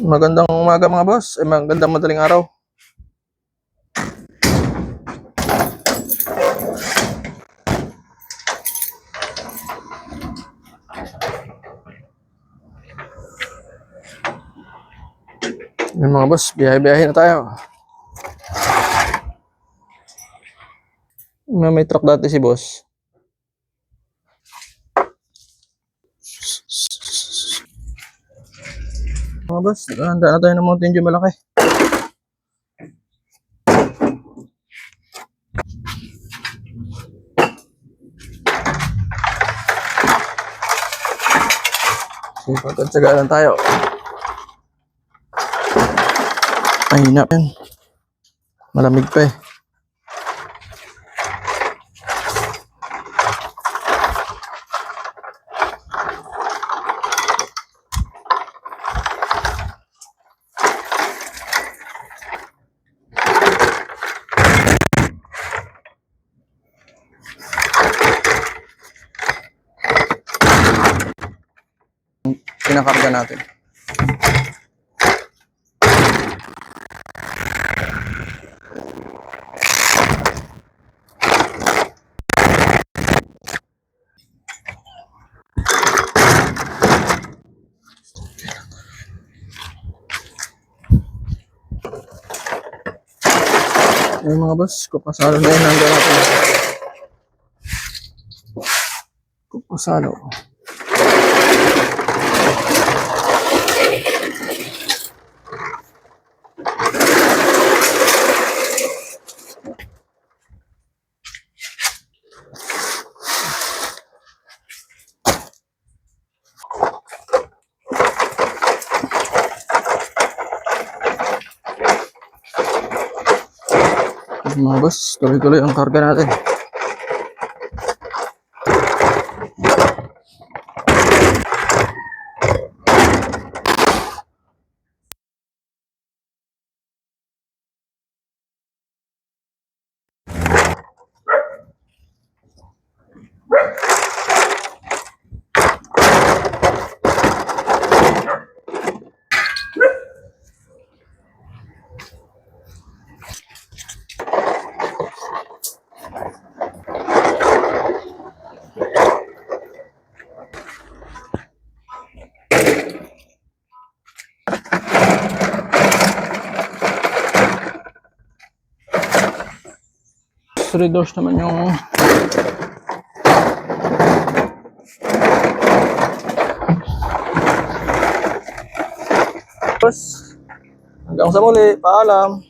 Magandang umaga mga boss. Magandang madaling araw. Yan mga boss, biyahe-biyahe na tayo. May truck dati si boss. Mga boss, handa na tayo ng Mountain Dew malaki. Sipag at tsaga lang tayo. Ay, hinap yan. Malamig pa eh. Pinakarga natin. Ayun mga boss, kupasalo na yun. Hanggang natin. Kupasalo. Mga boss, tuloy-tuloy ang karga natin. Redoors naman yung boss. Hanggang sa muli, paalam.